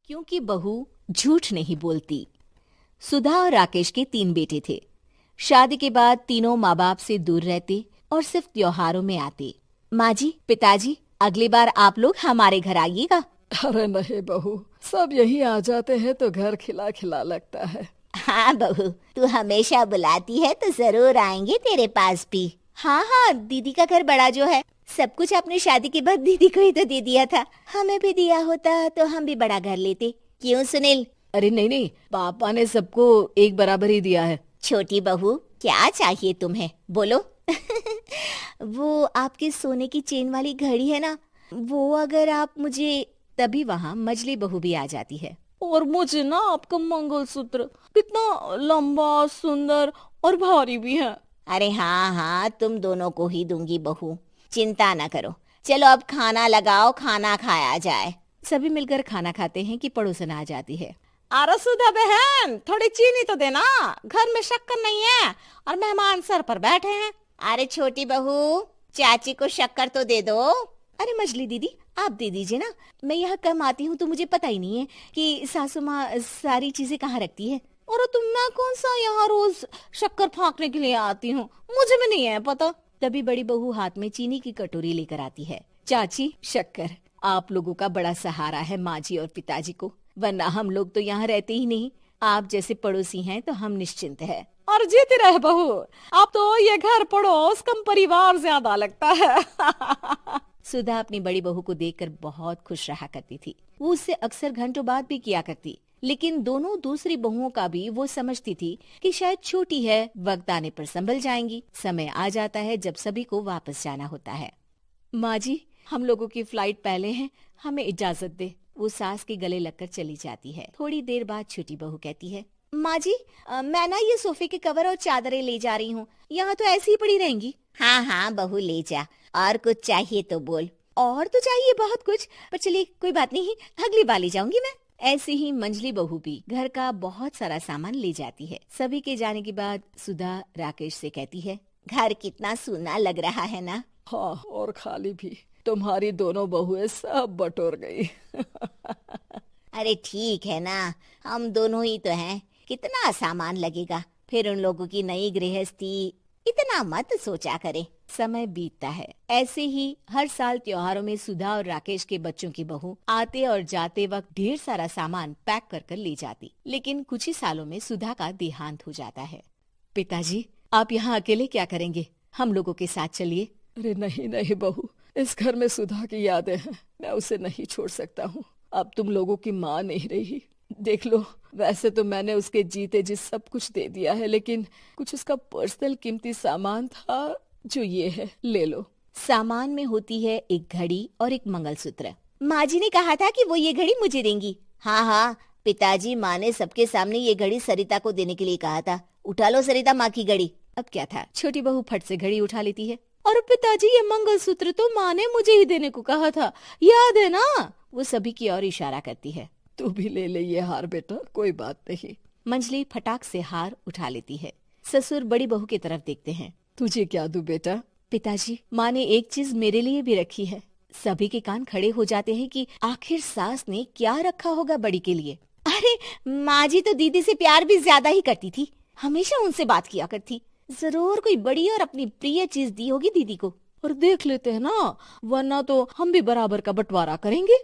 क्योंकि बहू झूठ नहीं बोलती। सुधा और राकेश के 3 बेटे थे। शादी के बाद तीनों माँ बाप से दूर रहते और सिर्फ त्योहारों में आते। माँ जी, पिताजी, अगली बार आप लोग हमारे घर आइएगा। अरे नहीं बहू, सब यहीं आ जाते हैं तो घर खिला खिला लगता है। हाँ बहू, तू हमेशा बुलाती है तो जरूर आएंगे तेरे पास भी। हाँ हाँ, दीदी का घर बड़ा जो है, सब कुछ आपने शादी के बाद दीदी को ही तो दे दिया था। हमें भी दिया होता तो हम भी बड़ा घर लेते। क्यों सुनील? अरे नहीं नहीं, पापा ने सबको एक बराबर ही दिया है। छोटी बहू, क्या चाहिए तुम्हें, बोलो। वो आपके सोने की चेन वाली घड़ी है ना, वो अगर आप मुझे, तभी वहाँ मजली बहू भी आ जाती है। और मुझे ना आपका मंगलसूत्र कितना लंबा, सुंदर और भारी भी है। अरे हाँ हाँ, तुम दोनों को ही दूंगी बहू, चिंता न करो। चलो अब खाना लगाओ, खाना खाया जाए। सभी मिलकर खाना खाते हैं कि पड़ोसन आ जाती है। अरे सुधा बहन, थोड़ी चीनी तो देना, घर में शक्कर नहीं है और मेहमान सर पर बैठे हैं। अरे छोटी बहू, चाची को शक्कर तो दे दो। अरे मजली दीदी, आप दे दीजिए ना, मैं यहाँ कम आती हूँ तो मुझे पता ही नहीं है कि सासू माँ सारी चीजें कहाँ रखती है। और तुम, मैं कौन सा यहाँ रोज शक्कर फाँकने के लिए आती हूँ, मुझे भी नहीं है पता। तभी बड़ी बहू हाथ में चीनी की कटोरी लेकर आती है। चाची, शक्कर आप लोगों का बड़ा सहारा है माँ जी और पिताजी को, वरना हम लोग तो यहाँ रहते ही नहीं। आप जैसे पड़ोसी हैं तो हम निश्चिंत है। और जीती रहे बहू, अब तो ये घर पड़ोस कम परिवार ज्यादा लगता है। सुधा अपनी बड़ी बहू को देखकर बहुत खुश रहा करती थी। वो उससे अक्सर घंटों बात भी किया करती, लेकिन दोनों दूसरी बहुओं का भी वो समझती थी कि शायद छोटी है, वक्त आने पर संभल जाएंगी। समय आ जाता है जब सभी को वापस जाना होता है। माँ जी, हम लोगों की फ्लाइट पहले है, हमें इजाजत दे। वो सास के गले लगकर चली जाती है। थोड़ी देर बाद छोटी बहू कहती है, माँ जी, मैं ना ये सोफे के कवर और चादरें ले जा रही हूँ, यहाँ तो ऐसी ही पड़ी रहेंगी। हाँ हाँ बहू, ले जा। और कुछ चाहिए तो बोल। और तो चाहिए बहुत कुछ, पर चलिए कोई बात नहीं, अगली बार ले जाऊंगी मैं। ऐसे ही मंजली बहू भी घर का बहुत सारा सामान ले जाती है। सभी के जाने के बाद सुधा राकेश से कहती है, घर कितना सूना लग रहा है ना। हाँ, और खाली भी। तुम्हारी दोनों बहुएं सब बटोर गई। अरे ठीक है ना, हम दोनों ही तो हैं, कितना सामान लगेगा। फिर उन लोगों की नई गृहस्थी, इतना मत सोचा करे। समय बीतता है। ऐसे ही हर साल त्योहारों में सुधा और राकेश के बच्चों की बहू आते और जाते वक्त ढेर सारा सामान पैक कर कर ले जाती। लेकिन कुछ ही सालों में सुधा का देहांत हो जाता है। पिताजी, आप यहाँ अकेले क्या करेंगे? हम लोगों के साथ चलिए। अरे नहीं नहीं बहू, इस घर में सुधा की यादें हैं, मैं उसे नहीं छोड़ सकता हूँ। अब तुम लोगों की माँ नहीं रही। देख लो, वैसे तो मैंने उसके जीते जी सब कुछ दे दिया है, लेकिन कुछ उसका पर्सनल कीमती सामान था जो ये है, ले लो। सामान में होती है एक घड़ी और एक मंगलसूत्र। माँ जी ने कहा था कि वो ये घड़ी मुझे देंगी। हाँ हाँ, पिताजी, माँ ने सबके सामने ये घड़ी सरिता को देने के लिए कहा था। उठा लो सरिता माँ की घड़ी। अब क्या था, छोटी बहू फट से घड़ी उठा लेती है। और पिताजी, ये मंगलसूत्र तो माँ ने मुझे ही देने को कहा था, याद है ना? वो सभी की ओर इशारा करती है। तू भी ले ले ये हार बेटा, कोई बात नहीं। मंजली फटाक से हार उठा लेती है। ससुर बड़ी बहू की तरफ देखते हैं। तुझे क्या दूं बेटा? पिताजी, माँ ने एक चीज मेरे लिए भी रखी है। सभी के कान खड़े हो जाते हैं कि आखिर सास ने क्या रखा होगा बड़ी के लिए। अरे माँ जी तो दीदी से प्यार भी ज्यादा ही करती थी, हमेशा उनसे बात किया करती। जरूर कोई बड़ी और अपनी प्रिय चीज दी होगी दीदी को। और देख लेते हैं ना, वरना तो हम भी बराबर का बंटवारा करेंगे।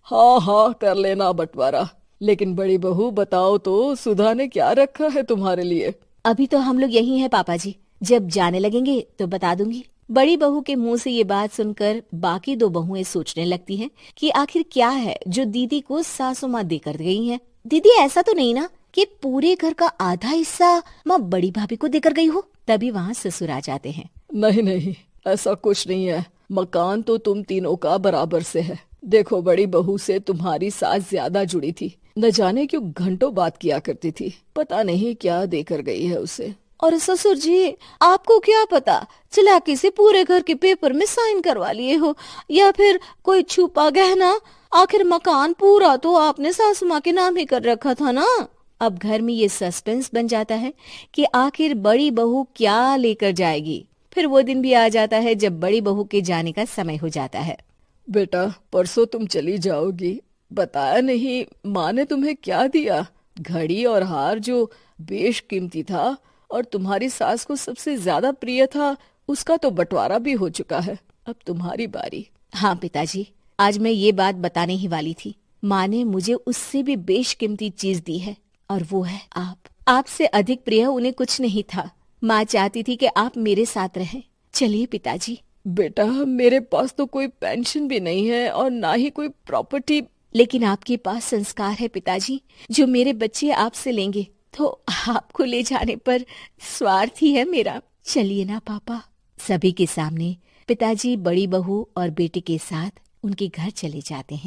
हाँ हाँ, कर लेना बंटवारा। लेकिन बड़ी बहू, बताओ तो, सुधा ने क्या रखा है तुम्हारे लिए? अभी तो हम लोग यही हैं पापा जी, जब जाने लगेंगे तो बता दूंगी। बड़ी बहू के मुंह से ये बात सुनकर बाकी 2 बहुएं सोचने लगती हैं कि आखिर क्या है जो दीदी को सासू माँ देकर गई हैं। दीदी, ऐसा तो नहीं ना कि पूरे घर का आधा हिस्सा माँ बड़ी भाभी को देकर गई हो? तभी वहाँ ससुर आ जाते हैं। नहीं नहीं, ऐसा कुछ नहीं है। मकान तो तुम तीनों का बराबर से है। देखो, बड़ी बहू से तुम्हारी सास ज्यादा जुड़ी थी, न जाने क्यों घंटों बात किया करती थी। पता नहीं क्या देकर गई है उसे। और ससुर जी, आपको क्या पता, चालाकी से पूरे घर के पेपर में साइन करवा लिए हो, या फिर कोई छुपा गहना। आखिर मकान पूरा तो आपने सासू माँ के नाम ही कर रखा था ना। अब घर में ये सस्पेंस बन जाता है कि आखिर बड़ी बहू क्या लेकर जाएगी। फिर वो दिन भी आ जाता है जब बड़ी बहू के जाने का समय हो जाता है। बेटा, परसों तुम चली जाओगी, बताया नहीं, माँ ने तुम्हें क्या दिया? घड़ी और हार जो बेशकीमती था और तुम्हारी सास को सबसे ज्यादा प्रिय था, उसका तो बंटवारा भी हो चुका है। अब तुम्हारी बारी। हाँ पिताजी, आज मैं ये बात बताने ही वाली थी। माँ ने मुझे उससे भी बेशकीमती चीज दी है, और वो है आप। आपसे अधिक प्रिय उन्हें कुछ नहीं था। माँ चाहती थी कि आप मेरे साथ रहें। चलिए पिताजी। बेटा, मेरे पास तो कोई पेंशन भी नहीं है और ना ही कोई प्रॉपर्टी। लेकिन आपके पास संस्कार है पिताजी, जो मेरे बच्चे आपसे लेंगे, तो आपको ले जाने पर स्वार्थ ही है मेरा। चलिए ना पापा। सभी के सामने पिताजी बड़ी बहू और बेटे के साथ उनके घर चले जाते हैं।